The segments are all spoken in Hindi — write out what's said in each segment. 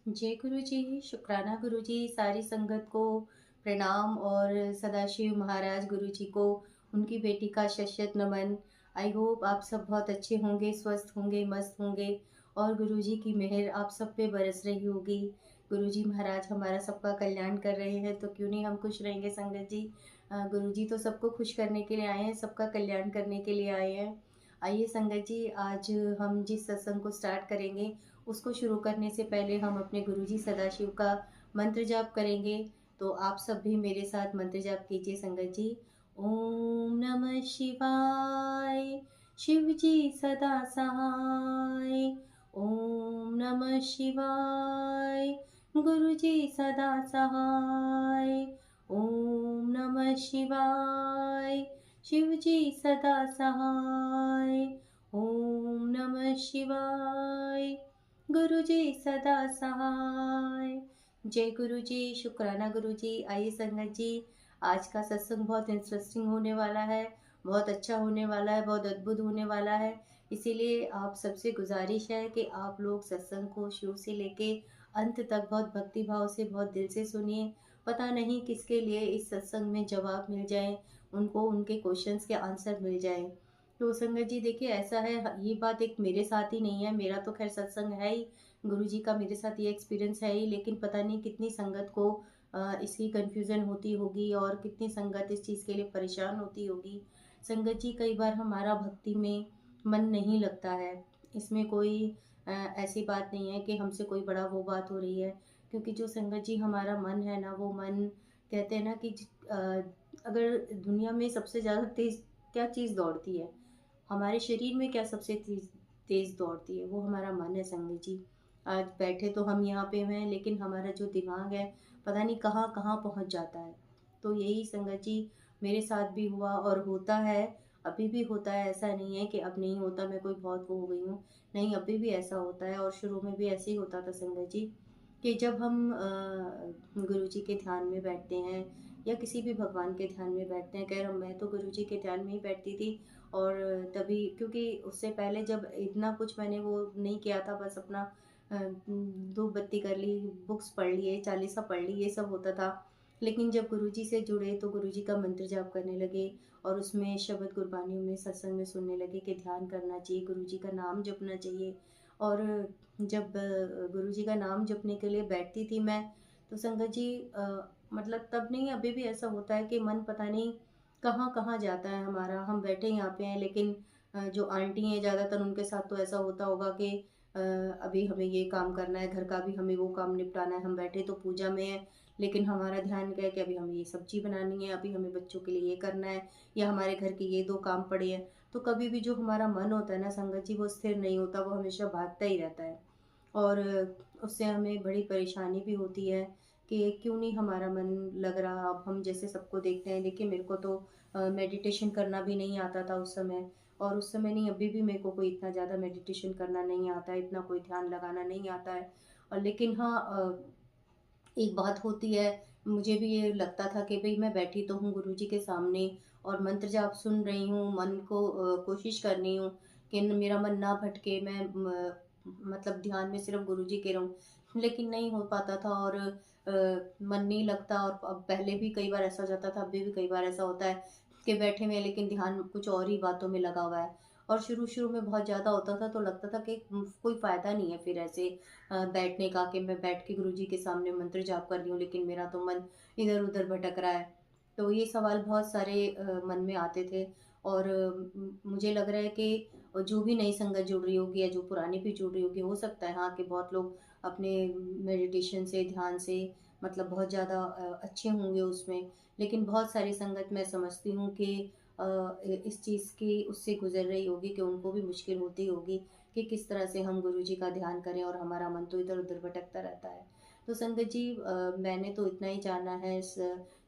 जय गुरु जी, शुक्राना गुरु जी, सारी संगत को प्रणाम और सदाशिव महाराज गुरु जी को उनकी बेटी का शत नमन। आई होप आप सब बहुत अच्छे होंगे, स्वस्थ होंगे, मस्त होंगे और गुरु जी की मेहर आप सब पे बरस रही होगी। गुरु जी महाराज हमारा सबका कल्याण कर रहे हैं तो क्यों नहीं हम खुश रहेंगे संगत जी। गुरु जी तो सबको खुश करने के लिए आए हैं, सबका कल्याण करने के लिए आए हैं। आइए संगत जी, आज हम जिस सत्संग को स्टार्ट करेंगे उसको शुरू करने से पहले हम अपने गुरुजी सदाशिव का मंत्र जाप करेंगे। तो आप सब भी मेरे साथ मंत्र जाप कीजिए संगत जी। ओम नमः शिवाय, शिव जी सदा सहाय। ओम नमः शिवाय, गुरु जी सदा सहाय। ओम नमः शिवाय, शिव जी सदा सहाय। ओम नमः शिवाय, गुरु जी सदा सहाय। जय गुरु जी, शुक्राना गुरु जी। आइए संगत जी, आज का सत्संग बहुत इंटरेस्टिंग होने वाला है, बहुत अच्छा होने वाला है, बहुत अद्भुत होने वाला है। इसीलिए आप सबसे गुजारिश है कि आप लोग सत्संग को शुरू से लेके अंत तक बहुत भक्ति भाव से, बहुत दिल से सुनिए। पता नहीं किसके लिए इस सत्संग में जवाब मिल जाए, उनको उनके क्वेश्चंस के आंसर मिल जाए। तो संगत जी देखिए, ऐसा है, ये बात एक मेरे साथ ही नहीं है, मेरा तो खैर सत्संग है ही, गुरु जी का मेरे साथ ये एक्सपीरियंस है ही, लेकिन पता नहीं कितनी संगत को इसकी कन्फ्यूज़न होती होगी और कितनी संगत इस चीज़ के लिए परेशान होती होगी। संगत जी कई बार हमारा भक्ति में मन नहीं लगता है। इसमें कोई ऐसी बात नहीं है कि हमसे कोई बड़ा वो बात हो रही है, क्योंकि जो संगत जी हमारा मन है ना, वो मन कहते हैं ना कि अगर दुनिया में सबसे ज़्यादा तेज़ क्या चीज़ दौड़ती है, हमारे शरीर में क्या सबसे तेज़ तेज़ दौड़ती है, वो हमारा मन है संगत जी। आज बैठे तो हम यहाँ पे हैं, लेकिन हमारा जो दिमाग है, पता नहीं कहाँ-कहाँ पहुँच जाता है। तो यही संगत जी मेरे साथ भी हुआ और होता है, अभी भी होता है, ऐसा नहीं है कि अब नहीं होता, मैं कोई बहुत वो हो गई हूँ। नहीं, अभी भी ऐसा होता है और शुरू में भी ऐसे ही होता था संगत जी, कि जब हम गुरु जी के ध्यान में बैठते हैं या किसी भी भगवान के ध्यान में बैठते हैं, खैर मैं तो गुरु जी के ध्यान में ही बैठती थी। और तभी क्योंकि उससे पहले जब इतना कुछ मैंने वो नहीं किया था, बस अपना धूप बत्ती कर ली, बुक्स पढ़ लिए, चालीसा पढ़ ली, ये सब होता था। लेकिन जब गुरुजी से जुड़े तो गुरुजी का मंत्र जाप करने लगे और उसमें शब्द गुरबानियों में सत्संग में सुनने लगे कि ध्यान करना चाहिए, गुरुजी का नाम जपना चाहिए। और जब गुरुजी का नाम जपने के लिए बैठती थी मैं, तो संगत जी मतलब तब नहीं, अभी भी ऐसा होता है कि मन पता नहीं कहाँ-कहाँ जाता है हमारा। हम बैठे यहाँ पे हैं, लेकिन जो आंटी हैं ज़्यादातर उनके साथ तो ऐसा होता होगा कि अभी हमें ये काम करना है, घर का भी हमें वो काम निपटाना है, हम बैठे तो पूजा में हैं, लेकिन हमारा ध्यान क्या है कि अभी हमें ये सब्ज़ी बनानी है, अभी हमें बच्चों के लिए ये करना है या हमारे घर के ये 2 काम पड़े हैं। तो कभी भी जो हमारा मन होता है ना संगत जी, वो स्थिर नहीं होता, वो हमेशा भागता ही रहता है। और उससे हमें बड़ी परेशानी भी होती है कि क्यों नहीं हमारा मन लग रहा। अब हम जैसे सबको देखते हैं, देखिए मेरे को तो मेडिटेशन करना भी नहीं आता था उस समय, और उस समय नहीं, अभी भी मेरे को कोई इतना ज़्यादा मेडिटेशन करना नहीं आता है, इतना कोई ध्यान लगाना नहीं आता है। और लेकिन हाँ, एक बात होती है, मुझे भी ये लगता था कि भई मैं बैठी तो हूँ गुरुजी के सामने और मंत्र जाप सुन रही हूँ, मन को कोशिश कर रही हूँ कि मेरा मन ना भटके, मैं मतलब ध्यान में सिर्फ़ गुरुजी के रहूँ। लेकिन नहीं हो पाता था और मन नहीं लगता, और अब पहले भी कई बार ऐसा हो जाता था, अभी भी कई बार ऐसा होता है कि बैठे हुए हैं लेकिन ध्यान कुछ और ही बातों में लगा हुआ है। और शुरू-शुरू में बहुत ज़्यादा होता था तो लगता था कि कोई फ़ायदा नहीं है फिर ऐसे बैठने का, कि मैं बैठ के गुरुजी के सामने मंत्र जाप कर रही हूँ, लेकिन मेरा तो मन इधर-उधर भटक रहा है। तो ये सवाल बहुत सारे मन में आते थे। और मुझे लग रहा है कि जो भी नई संगत जुड़ रही होगी या जो पुरानी भी जुड़ रही होगी, हो सकता है हाँ, कि बहुत लोग अपने मेडिटेशन से, ध्यान से मतलब बहुत ज़्यादा अच्छे होंगे उसमें। लेकिन बहुत सारी संगत मैं समझती हूँ कि इस चीज़ की उससे गुज़र रही होगी, कि उनको भी मुश्किल होती होगी कि किस तरह से हम गुरुजी का ध्यान करें और हमारा मन तो इधर-उधर भटकता रहता है। तो संगत जी मैंने तो इतना ही जाना है इस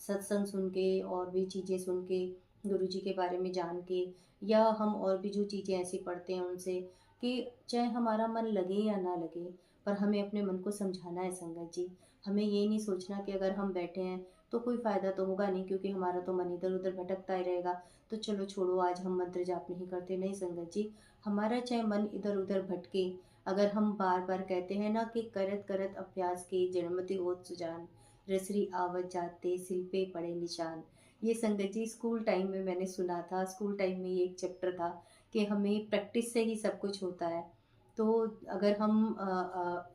सत्संग सुन के और भी चीज़ें सुन के, गुरुजी के बारे में जान के, या हम और भी जो चीज़ें ऐसी पढ़ते हैं उनसे, कि चाहे हमारा मन लगे या ना लगे, पर हमें अपने मन को समझाना है संगत जी। हमें ये नहीं सोचना कि अगर हम बैठे हैं तो कोई फ़ायदा तो होगा नहीं, क्योंकि हमारा तो मन इधर-उधर भटकता ही रहेगा, तो चलो छोड़ो आज हम मंत्र जाप नहीं करते। नहीं संगत जी, हमारा चाहे मन इधर-उधर भटके, अगर हम बार-बार कहते हैं ना कि करत करत अभ्यास के जड़मति होत सुजान, रसरी आवत जाते सिल पे पड़े निशान। ये संगत जी स्कूल टाइम में मैंने सुना था, स्कूल टाइम में ये एक चैप्टर था कि हमें प्रैक्टिस से ही सब कुछ होता है। तो अगर हम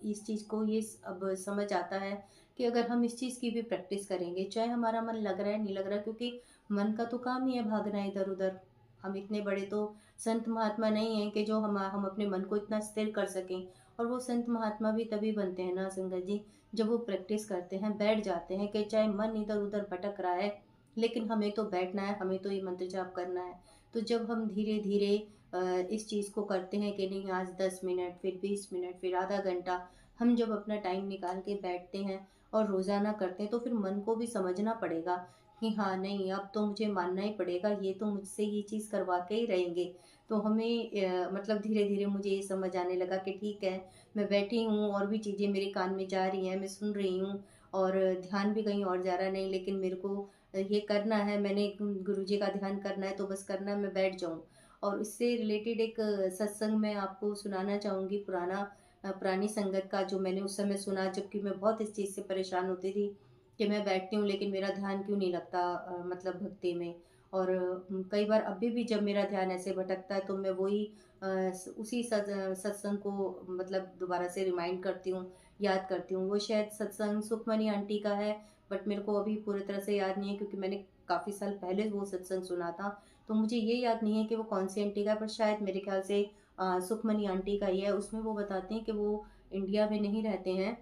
इस चीज़ को अब समझ आता है कि अगर हम इस चीज़ की भी प्रैक्टिस करेंगे, चाहे हमारा मन लग रहा है, नहीं लग रहा, क्योंकि मन का तो काम ही है भागना इधर-उधर। हम इतने बड़े तो संत महात्मा नहीं हैं कि जो हम अपने मन को इतना स्थिर कर सकें। और वो संत महात्मा भी तभी बनते हैं ना संगत जी, जब वो प्रैक्टिस करते हैं, बैठ जाते हैं कि चाहे मन इधर-उधर भटक रहा है, लेकिन हमें तो बैठना है, हमें तो ये मंत्र जाप करना है। तो जब हम धीरे-धीरे इस चीज़ को करते हैं कि नहीं आज 10 मिनट, फिर 20 मिनट, फिर आधा घंटा, हम जब अपना टाइम निकाल के बैठते हैं और रोज़ाना करते हैं, तो फिर मन को भी समझना पड़ेगा कि हाँ, नहीं अब तो मुझे मानना ही पड़ेगा, ये तो मुझसे ये चीज़ करवा के ही रहेंगे। तो हमें मतलब धीरे-धीरे मुझे ये समझ आने लगा कि ठीक है, मैं बैठी हूँ और भी चीज़ें मेरे कान में जा रही हैं, मैं सुन रही हूँ और ध्यान भी कहीं और जा रहा नहीं, लेकिन मेरे को ये करना है, मैंने गुरुजी का ध्यान करना है, तो बस करना है, मैं बैठ जाऊँ। और इससे रिलेटेड एक सत्संग मैं आपको सुनाना चाहूँगी, पुरानी संगत का, जो मैंने उस समय सुना जबकि मैं बहुत इस चीज़ से परेशान होती थी कि मैं बैठती हूँ लेकिन मेरा ध्यान क्यों नहीं लगता मतलब भक्ति में। और कई बार अभी भी जब मेरा ध्यान ऐसे भटकता है तो मैं वही उसी सत्संग को मतलब दोबारा से रिमाइंड करती हूँ, याद करती हूँ। वो शायद सत्संग सुखमनी आंटी का है, बट मेरे को अभी पूरी तरह से याद नहीं है क्योंकि मैंने काफ़ी साल पहले वो सत्संग सुना था। तो मुझे ये याद नहीं है कि वो कौन-सी आंटी का है, पर शायद मेरे ख़्याल से सुखमनी आंटी का ही है। उसमें वो बताती हैं कि वो इंडिया में नहीं रहते हैं,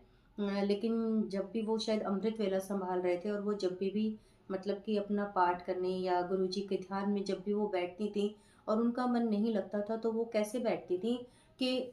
लेकिन जब भी वो शायद अमृत वेला सँभाल रहे थे और वो जब भी मतलब कि अपना पाठ करने या गुरुजी के ध्यान में जब भी वो बैठती थीं और उनका मन नहीं लगता था, तो वो कैसे बैठती थीं कि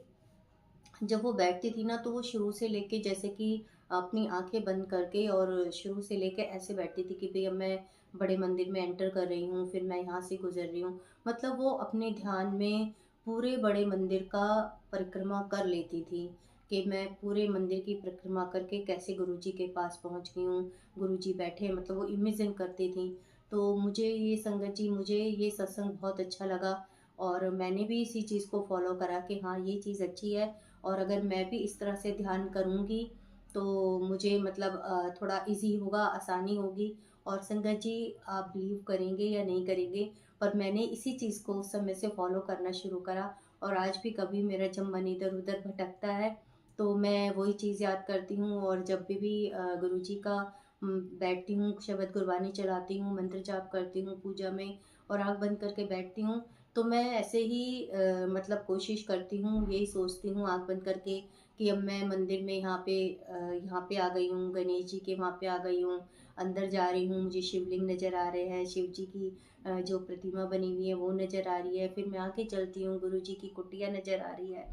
जब वो बैठती थी ना, तो वो शुरू से लेके जैसे कि अपनी आँखें बंद करके और शुरू से लेके ऐसे बैठती थी कि भई अब मैं बड़े मंदिर में एंटर कर रही हूँ, फिर मैं यहाँ से गुज़र रही हूँ। मतलब वो अपने ध्यान में पूरे बड़े मंदिर का परिक्रमा कर लेती थी कि मैं पूरे मंदिर की परिक्रमा करके कैसे गुरुजी के पास पहुँच गई हूँ, गुरुजी बैठे हैं, मतलब वो इमेजिन करती थी। तो मुझे ये संगत जी, मुझे ये सत्संग बहुत अच्छा लगा और मैंने भी इसी चीज़ को फ़ॉलो करा कि हाँ, ये चीज़ अच्छी है और अगर मैं भी इस तरह से ध्यान करूँगी, तो मुझे मतलब थोड़ा ईज़ी होगा, आसानी होगी। और संगत जी, आप बिलीव करेंगे या नहीं करेंगे, पर मैंने इसी चीज़ को उस समय से फ़ॉलो करना शुरू करा और आज भी कभी मेरा जब मन इधर-उधर भटकता है, तो मैं वही चीज़ याद करती हूँ और जब भी गुरुजी का बैठती हूँ, शबद गुरबानी चलाती हूँ, मंत्र जाप करती हूँ पूजा में और आँख बंद करके बैठती हूँ, तो मैं ऐसे ही मतलब कोशिश करती हूँ, यही सोचती हूँ आँख बंद करके कि अब मैं मंदिर में यहाँ पे आ गई हूँ, गणेश जी के वहाँ पे आ गई हूँ, अंदर जा रही हूँ, मुझे शिवलिंग नज़र आ रहे हैं, शिव जी की जो प्रतिमा बनी हुई है वो नज़र आ रही है, फिर मैं आगे चलती हूँ, गुरु जी की कुटिया नज़र आ रही है,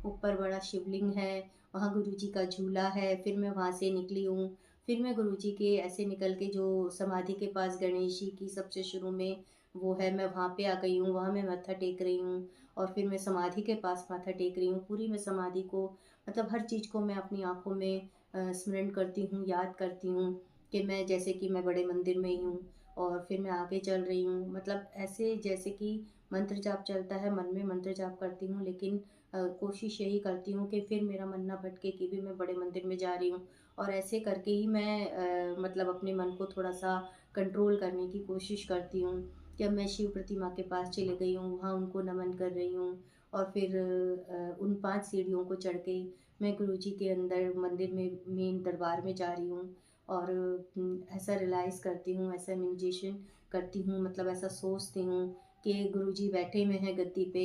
ऊपर बड़ा शिवलिंग है, वहाँ गुरु जी का झूला है, फिर मैं वहाँ से निकली हूँ, फिर मैं गुरु जी के ऐसे निकल के जो समाधि के पास गणेश जी की सबसे शुरू में वो है, मैं वहाँ पे आ गई हूँ, वहाँ मैं माथा टेक रही हूँ और फिर मैं समाधि के पास माथा टेक रही हूँ। पूरी मैं समाधि को मतलब हर चीज़ को मैं अपनी आँखों में स्मरण करती हूँ, याद करती हूँ कि मैं जैसे कि मैं बड़े मंदिर में ही हूँ और फिर मैं आगे चल रही हूँ। मतलब ऐसे जैसे कि मंत्र जाप चलता है, मन में मंत्र जाप करती हूँ, लेकिन कोशिश यही करती हूँ कि फिर मेरा मन ना भटके कि भी मैं बड़े मंदिर में जा रही हूँ और ऐसे करके ही मैं मतलब अपने मन को थोड़ा-सा कंट्रोल करने की कोशिश करती हूँ। जब मैं शिव प्रतिमा के पास चली गई हूँ, वहाँ उनको नमन कर रही हूँ और फिर उन 5 सीढ़ियों को चढ़ के मैं गुरुजी के अंदर मंदिर में मेन दरबार में जा रही हूँ और ऐसा रियलाइज़ करती हूँ, ऐसा मेडिटेशन करती हूँ, मतलब ऐसा सोचती हूँ कि गुरुजी बैठे हुए हैं गद्दी पे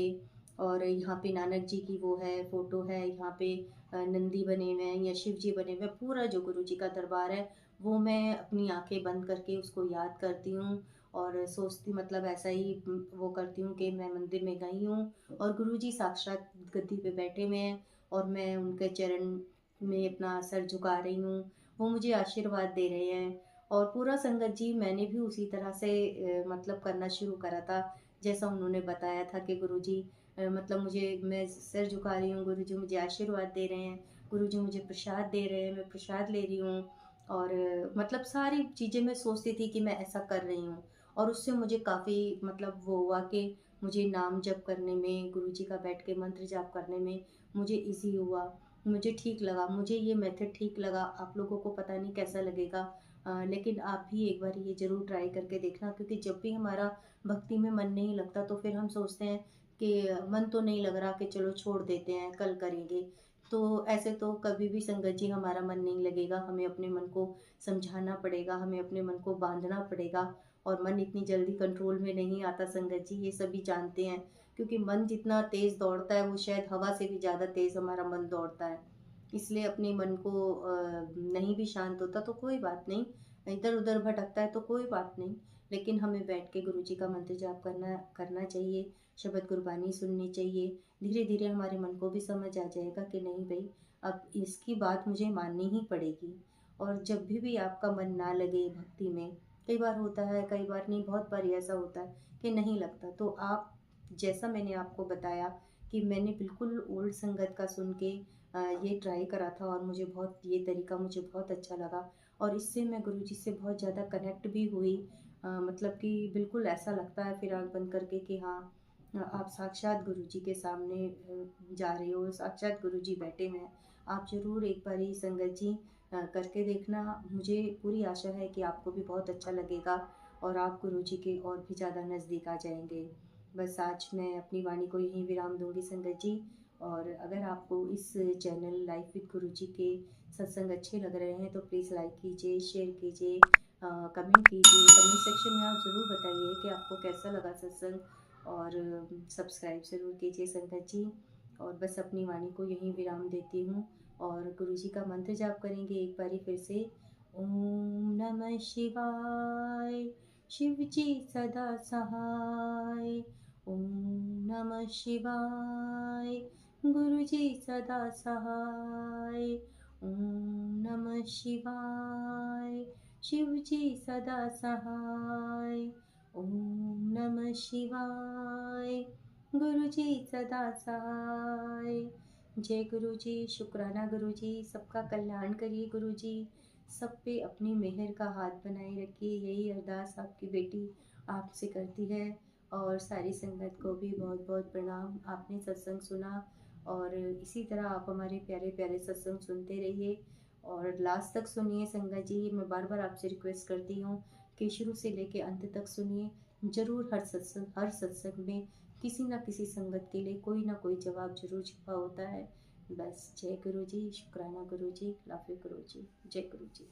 और यहाँ पे नानक जी की वो है फ़ोटो है, यहाँ पे नंदी बने हुए हैं या शिव जी बने हुए हैं, पूरा जो गुरुजी का दरबार है, वो मैं अपनी आँखें बंद करके उसको याद करती हूँ और सोचती मतलब ऐसा ही वो करती हूँ कि मैं मंदिर में गई हूँ और गुरुजी साक्षात गद्दी पे बैठे हुए हैं और मैं उनके चरण में अपना सर झुका रही हूँ। वो मुझे आशीर्वाद दे रहे हैं और पूरा संगत जी मैंने भी उसी तरह से मतलब करना शुरू करा था, जैसा उन्होंने बताया था कि गुरुजी मतलब मुझे मैं सिर झुका रही हूँ, गुरुजी मुझे आशीर्वाद दे रहे हैं, गुरुजी मुझे प्रसाद दे रहे हैं, मैं प्रसाद ले रही हूँ और मतलब सारी चीज़ें मैं सोचती थी कि मैं ऐसा कर रही हूँ और उससे मुझे काफ़ी मतलब वो हुआ कि मुझे नाम जप करने में, गुरुजी का बैठ के मंत्र जाप करने में मुझे इजी हुआ, मुझे ठीक लगा, मुझे ये मेथड ठीक लगा। आप लोगों को पता नहीं कैसा लगेगा, लेकिन आप भी एक बार ये ज़रूर ट्राई करके देखना, क्योंकि जब भी हमारा भक्ति में मन नहीं लगता तो फिर हम सोचते हैं कि मन तो नहीं लग रहा, कि चलो छोड़ देते हैं, कल करेंगे। तो ऐसे तो कभी भी संगत जी हमारा मन नहीं लगेगा, हमें अपने मन को समझाना पड़ेगा, हमें अपने मन को बांधना पड़ेगा। और मन इतनी जल्दी कंट्रोल में नहीं आता संगत जी, ये सभी जानते हैं। क्योंकि मन जितना तेज़ दौड़ता है वो शायद हवा से भी ज़्यादा तेज़ हमारा मन दौड़ता है। इसलिए अपने मन को नहीं भी शांत होता तो कोई बात नहीं, इधर उधर भटकता है तो कोई बात नहीं, लेकिन हमें बैठ के गुरु जी का मंत्र जाप करना करना चाहिए, शबद गुरबानी सुननी चाहिए। धीरे धीरे हमारे मन को भी समझ आ जाएगा कि नहीं भाई, अब इसकी बात मुझे माननी ही पड़ेगी। और जब भी आपका मन ना लगे भक्ति में, कई बार होता है, कई बार नहीं, बहुत बार ऐसा होता है कि नहीं लगता, तो आप, जैसा मैंने आपको बताया कि मैंने बिल्कुल ओल्ड संगत का सुन के ये ट्राई करा था, और मुझे बहुत, ये तरीका मुझे बहुत अच्छा लगा। और इससे मैं गुरुजी से बहुत ज़्यादा कनेक्ट भी हुई। मतलब कि बिल्कुल ऐसा लगता है फिर आँख बंद करके कि हाँ, आप साक्षात गुरुजी के सामने जा रहे हो, साक्षात गुरुजी बैठे हुए हैं। आप ज़रूर एक बारी संगत जी करके देखना। मुझे पूरी आशा है कि आपको भी बहुत अच्छा लगेगा और आप गुरुजी के और भी ज़्यादा नज़दीक आ जाएंगे। बस आज मैं अपनी वाणी को यहीं विराम दूंगी संगत जी। और अगर आपको इस चैनल लाइफ विद गुरुजी के सत्संग अच्छे लग रहे हैं तो प्लीज़ लाइक कीजिए, शेयर कीजिए, कमेंट कीजिए। कमेंट सेक्शन में आप ज़रूर बताइए कि आपको कैसा लगा सत्संग, और सब्सक्राइब ज़रूर कीजिए संगत जी। और बस अपनी वाणी को यहीं विराम देती हूँ, और गुरुजी का मंत्र जाप करेंगे एक बारी फिर से। ओम नमः शिवाय, शिव जी सदा सहाय। ओम नमः शिवाय, गुरु जी सदा सहाय। ओम नमः शिवाय, शिव जी सदा सहाय। ओम नमः शिवाय, गुरु जी सदा सहाय। जय गुरु जी, शुक्राना गुरु जी, सबका कल्याण करिए गुरु जी, सब पे अपनी मेहर का हाथ बनाए रखिए, यही अरदास आपकी बेटी आपसे करती है। और सारी संगत को भी बहुत बहुत प्रणाम। आपने सत्संग सुना, और इसी तरह आप हमारे प्यारे प्यारे सत्संग सुनते रहिए और लास्ट तक सुनिए संगत जी। मैं बार बार आपसे रिक्वेस्ट करती हूँ कि शुरू से लेके अंत तक सुनिए ज़रूर। हर सत्संग में किसी ना किसी संगत के लिए कोई ना कोई जवाब जरूर छिपा होता है। बस जय गुरु जी, शुक्राना गुरु जी, लाफी गुरु जी, जय गुरु जी।